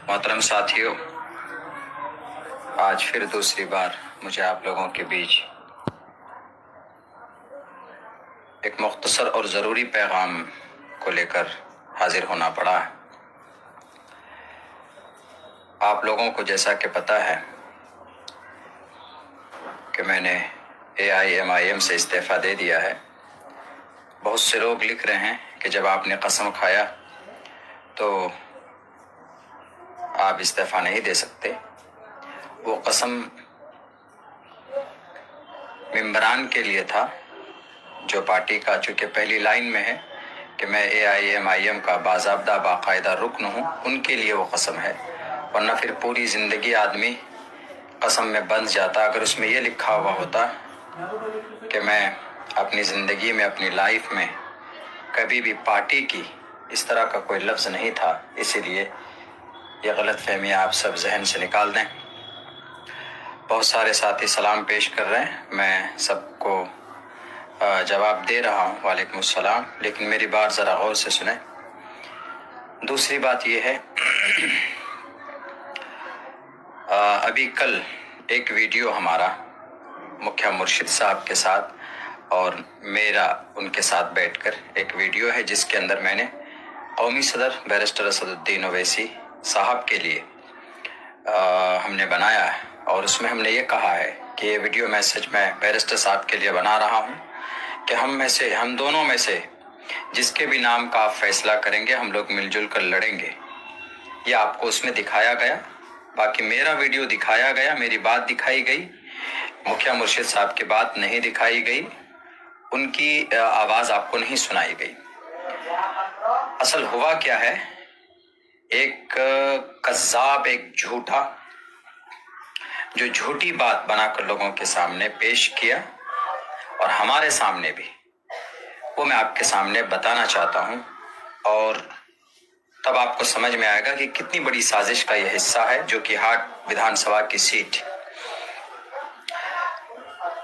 محترم ساتھیوں، آج پھر دوسری بار مجھے آپ لوگوں کے بیچ ایک مختصر اور ضروری پیغام کو لے کر حاضر ہونا پڑا ہے۔ آپ لوگوں کو جیسا کہ پتہ ہے کہ میں نے AIMIM سے استعفیٰ دے دیا ہے۔ بہت سے لوگ لکھ رہے ہیں کہ جب آپ نے قسم کھایا تو آپ استعفیٰ نہیں دے سکتے۔ وہ قسم ممبران کے لیے تھا جو پارٹی کا چونکہ پہلی لائن میں ہے کہ میں AIMIM کا باضابطہ باقاعدہ رکن ہوں، ان کے لیے وہ قسم ہے، ورنہ پھر پوری زندگی آدمی قسم میں بندھ جاتا۔ اگر اس میں یہ لکھا ہوا ہوتا کہ میں اپنی زندگی میں اپنی لائف میں کبھی بھی پارٹی کی اس طرح کا کوئی لفظ نہیں تھا، اسی لیے یہ غلط فہمی آپ سب ذہن سے نکال دیں۔ بہت سارے ساتھی سلام پیش کر رہے ہیں، میں سب کو جواب دے رہا ہوں، وعلیکم السلام، لیکن میری بات ذرا غور سے سنیں۔ دوسری بات یہ ہے، ابھی کل ایک ویڈیو ہمارا مکھیہ مرشد صاحب کے ساتھ اور میرا ان کے ساتھ بیٹھ کر ایک ویڈیو ہے جس کے اندر میں نے قومی صدر بیرسٹر اسد الدین اویسی صاحب کے لیے ہم نے بنایا ہے، اور اس میں ہم نے یہ کہا ہے کہ یہ ویڈیو میسج میں بیرسٹر صاحب کے لیے بنا رہا ہوں کہ ہم دونوں میں سے جس کے بھی نام کا آپ فیصلہ کریں گے ہم لوگ مل جل کر لڑیں گے۔ یہ آپ کو اس میں دکھایا گیا، باقی میرا ویڈیو دکھایا گیا، میری بات دکھائی گئی، مکھیہ مرشد صاحب کی بات نہیں دکھائی گئی، ان کی آواز آپ کو نہیں سنائی گئی۔ اصل ہوا کیا ہے، ایک کذاب، ایک جھوٹا جو جھوٹی بات بنا کر لوگوں کے سامنے پیش کیا اور ہمارے سامنے بھی، وہ میں آپ کے سامنے بتانا چاہتا ہوں، اور تب آپ کو سمجھ میں آئے گا کہ کتنی بڑی سازش کا یہ حصہ ہے جو کہ ہاٹ ودھان سبھا کی سیٹ۔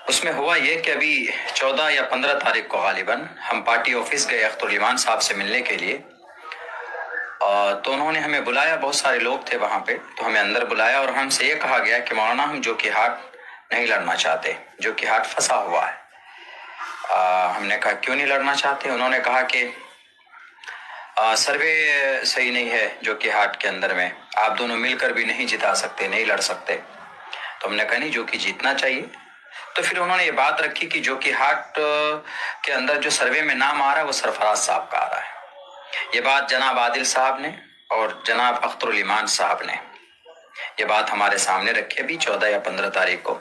اس میں ہوا یہ کہ ابھی 14 یا 15 تاریخ کو غالباً ہم پارٹی آفس گئے اختر الایمان صاحب سے ملنے کے لیے، تو انہوں نے ہمیں بلایا، بہت سارے لوگ تھے وہاں پہ، تو ہمیں اندر بلایا اور ہم سے یہ کہا گیا کہ مولانا ہم جو کہ ہاٹ نہیں لڑنا چاہتے، جو کہ ہاٹ پھنسا ہوا ہے۔ ہم نے کہا کیوں نہیں لڑنا چاہتے؟ انہوں نے کہا کہ سروے صحیح نہیں ہے جو کہ ہاٹ کے اندر میں، آپ دونوں مل کر بھی نہیں جتا سکتے، نہیں لڑ سکتے۔ تو ہم نے کہا نہیں، جو کہ جیتنا چاہیے۔ تو پھر انہوں نے یہ بات رکھی کہ جو کہ ہاٹ کے اندر جو سروے میں نام آ رہا ہے وہ سرفراز صاحب کا آ رہا ہے۔ یہ بات جناب عادل صاحب نے اور جناب اختر الایمان صاحب نے یہ بات ہمارے سامنے رکھی ابھی 14 یا 15 تاریخ کو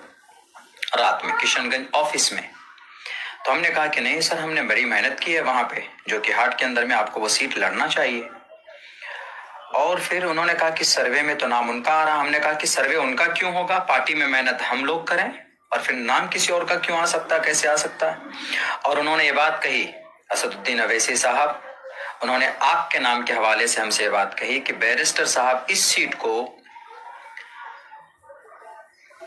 رات میں کشن گنج آفس میں۔ تو ہم نے کہا کہ نہیں سر، ہم نے بڑی محنت کی ہے وہاں پہ، جو کہ ہاٹ کے اندر میں آپ کو وہ سیٹ لڑنا چاہیے۔ اور پھر انہوں نے کہا کہ سروے میں تو نام ان کا آ رہا۔ ہم نے کہا کہ سروے ان کا کیوں ہوگا، پارٹی میں محنت ہم لوگ کریں، اور پھر نام کسی اور کا کیوں آ سکتا ہے، کیسے آ سکتا ہے؟ اور انہوں نے یہ بات کہی، اسد الدین اویسی صاحب، انہوں نے آپ کے نام کے حوالے سے ہم سے یہ بات کہی کہ بیرسٹر صاحب اس سیٹ کو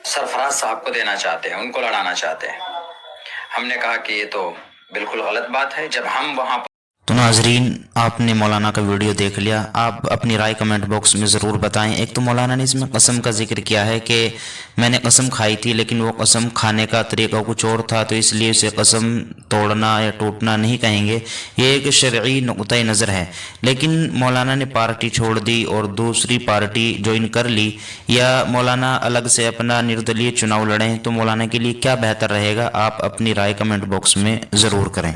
سرفراز صاحب کو دینا چاہتے ہیں، ان کو لڑانا چاہتے ہیں۔ ہم نے کہا کہ یہ تو بالکل غلط بات ہے۔ جب ہم وہاں تو ناظرین، آپ نے مولانا کا ویڈیو دیکھ لیا، آپ اپنی رائے کمنٹ باکس میں ضرور بتائیں۔ ایک تو مولانا نے اس میں قسم کا ذکر کیا ہے کہ میں نے قسم کھائی تھی، لیکن وہ قسم کھانے کا طریقہ کچھ اور تھا، تو اس لیے اسے قسم توڑنا یا ٹوٹنا نہیں کہیں گے، یہ ایک شرعی نقطۂ نظر ہے۔ لیکن مولانا نے پارٹی چھوڑ دی اور دوسری پارٹی جوائن کر لی، یا مولانا الگ سے اپنا نردلیہ چناؤ لڑیں، تو مولانا کے لیے کیا بہتر رہے گا؟ آپ اپنی رائے کمنٹ باکس میں ضرور کریں۔